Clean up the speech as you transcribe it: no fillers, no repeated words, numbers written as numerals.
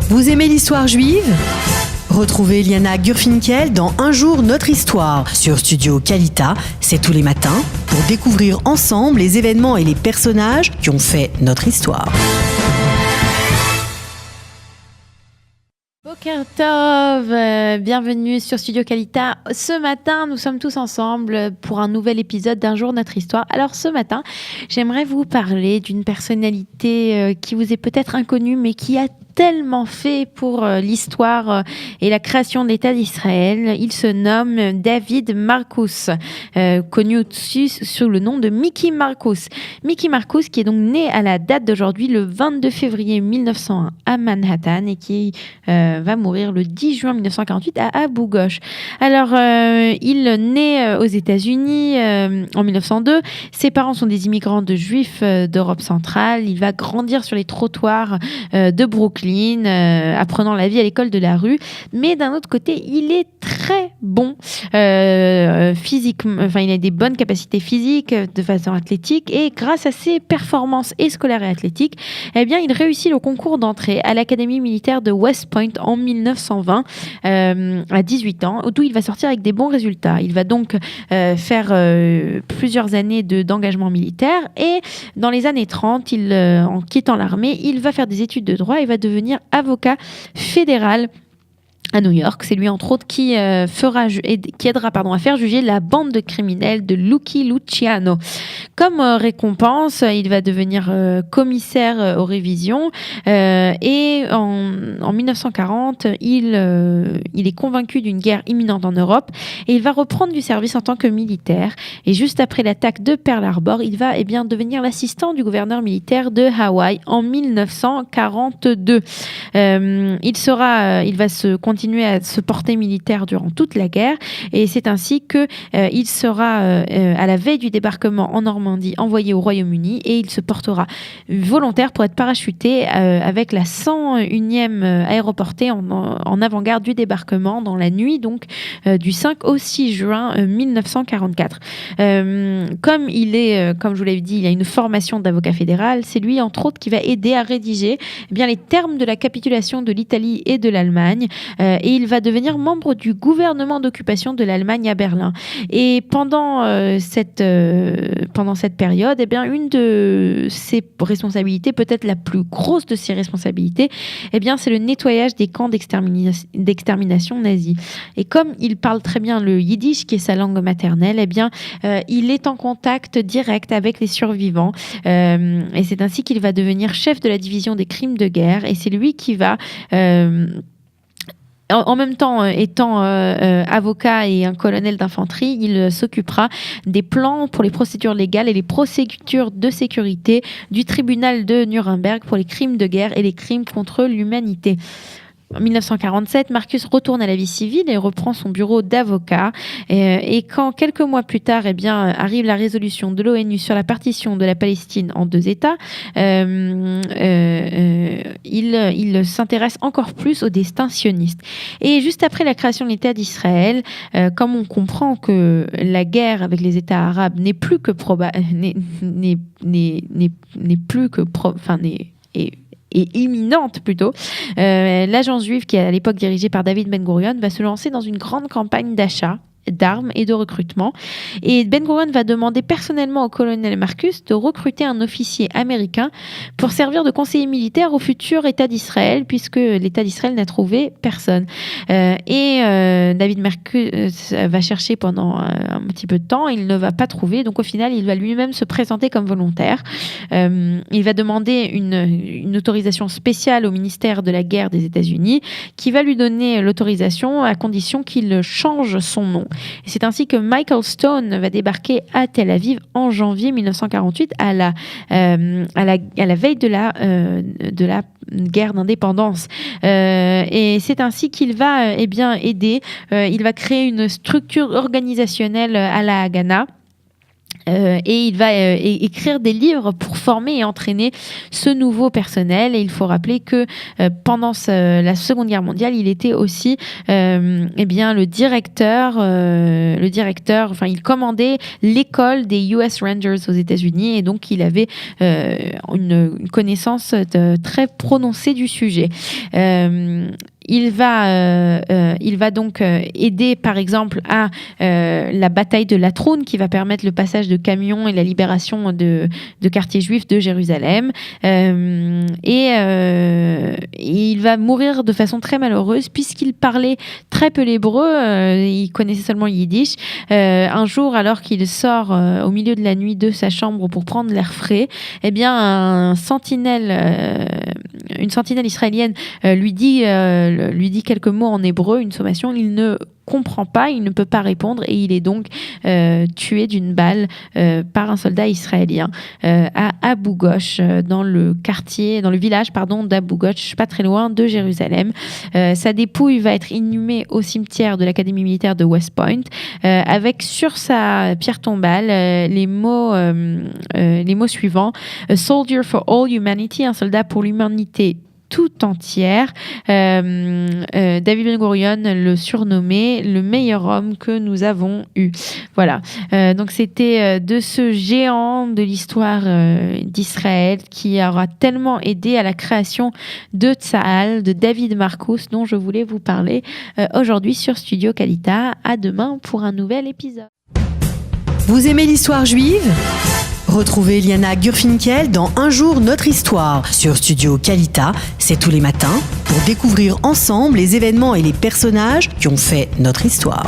Vous aimez l'histoire juive ? Retrouvez Liana Gurfinkel dans Un jour notre histoire sur Studio Kalita, c'est tous les matins, pour découvrir ensemble les événements et les personnages qui ont fait notre histoire. Boker Tov, bienvenue sur Studio Kalita. Ce matin, nous sommes tous ensemble pour un nouvel épisode d'Un jour notre histoire. Alors ce matin, j'aimerais vous parler d'une personnalité qui vous est peut-être inconnue, mais qui a tellement fait pour l'histoire et la création de l'État d'Israël. Il se nomme David Marcus, connu aussi sous le nom de Mickey Marcus. Mickey Marcus qui est donc né à la date d'aujourd'hui, le 22 février 1901 à Manhattan et qui va mourir le 10 juin 1948 à Abu Ghosh. Alors, il naît aux États-Unis en 1902. Ses parents sont des immigrants de juifs d'Europe centrale. Il va grandir sur les trottoirs de Brooklyn, apprenant la vie à l'école de la rue. Mais d'un autre côté, il est très bon physiquement. Enfin, il a des bonnes capacités physiques de façon athlétique et grâce à ses performances et scolaires et athlétiques, eh bien, il réussit le concours d'entrée à l'Académie militaire de West Point en 1920 à 18 ans, d'où il va sortir avec des bons résultats. Il va donc faire plusieurs années d'engagement militaire et dans les années 30, en quittant l'armée, il va faire des études de droit et va devenir avocat fédéral à New York. C'est lui, entre autres, qui aidera à faire juger la bande de criminels de Lucky Luciano. Comme récompense, il va devenir commissaire aux révisions et en 1940, il est convaincu d'une guerre imminente en Europe et il va reprendre du service en tant que militaire. Et juste après l'attaque de Pearl Harbor, il va devenir l'assistant du gouverneur militaire de Hawaï en 1942. Il va continuer à se porter militaire durant toute la guerre et c'est ainsi que il sera à la veille du débarquement en Normandie envoyé au Royaume-Uni et il se portera volontaire pour être parachuté avec la 101e aéroportée en avant-garde du débarquement dans la nuit donc du 5 au 6 juin 1944. Comme je vous l'avais dit, il a une formation d'avocat fédéral, c'est lui entre autres qui va aider à rédiger les termes de la capitulation de l'Italie et de l'Allemagne et il va devenir membre du gouvernement d'occupation de l'Allemagne à Berlin. Et pendant cette période, une de ses responsabilités, peut-être la plus grosse de ses responsabilités, c'est le nettoyage des camps d'extermination nazis. Et comme il parle très bien le yiddish, qui est sa langue maternelle, il est en contact direct avec les survivants. Et c'est ainsi qu'il va devenir chef de la division des crimes de guerre. Et c'est lui qui va en même temps, étant avocat et un colonel d'infanterie, il s'occupera des plans pour les procédures légales et les procédures de sécurité du tribunal de Nuremberg pour les crimes de guerre et les crimes contre l'humanité. En 1947, Marcus retourne à la vie civile et reprend son bureau d'avocat. Et quand, quelques mois plus tard, arrive la résolution de l'ONU sur la partition de la Palestine en 2 États, il s'intéresse encore plus au destin sioniste. Et juste après la création de l'État d'Israël, comme on comprend que la guerre avec les États arabes n'est plus que et imminente plutôt, l'agence juive qui est à l'époque dirigée par David Ben Gurion va se lancer dans une grande campagne d'achat d'armes et de recrutement. Et Ben Gurion va demander personnellement au colonel Marcus de recruter un officier américain pour servir de conseiller militaire au futur État d'Israël, puisque l'État d'Israël n'a trouvé personne. David Marcus va chercher pendant un petit peu de temps, il ne va pas trouver, donc au final, il va lui-même se présenter comme volontaire. Il va demander une autorisation spéciale au ministère de la guerre des États-Unis, qui va lui donner l'autorisation à condition qu'il change son nom. Et c'est ainsi que Michael Stone va débarquer à Tel Aviv en janvier 1948 à la veille de la guerre d'indépendance. Et c'est ainsi qu'il va aider. Il va créer une structure organisationnelle à la Haganah. Et il va écrire des livres pour former et entraîner ce nouveau personnel. Et il faut rappeler que pendant la Seconde Guerre mondiale, il était aussi le directeur. Enfin, il commandait l'école des US Rangers aux États-Unis, et donc il avait une connaissance très prononcée du sujet. Il va donc aider, par exemple, à la bataille de Latroun, qui va permettre le passage de camions et la libération de quartiers juifs de Jérusalem. Et il va mourir de façon très malheureuse, puisqu'il parlait très peu l'hébreu. Il connaissait seulement le yiddish. Un jour, alors qu'il sort au milieu de la nuit de sa chambre pour prendre l'air frais, une sentinelle israélienne lui dit quelques mots en hébreu, une sommation. Il ne comprend pas, il ne peut pas répondre, et il est donc tué d'une balle par un soldat israélien à Abu Ghosh, dans le village d'Abu Ghosh, pas très loin de Jérusalem. Sa dépouille va être inhumée au cimetière de l'Académie militaire de West Point, avec sur sa pierre tombale les mots suivants: A soldier for all humanity, un soldat pour l'humanité tout entière. David Ben Gurion le surnommait le meilleur homme que nous avons eu. Voilà. Donc c'était de ce géant de l'histoire d'Israël, qui aura tellement aidé à la création de Tsahal, de David Marcus, dont je voulais vous parler aujourd'hui sur Studio Kalita. À demain pour un nouvel épisode. Vous aimez l'histoire juive ? Retrouvez Liana Gurfinkel dans Un jour notre histoire sur Studio Kalita, c'est tous les matins, pour découvrir ensemble les événements et les personnages qui ont fait notre histoire.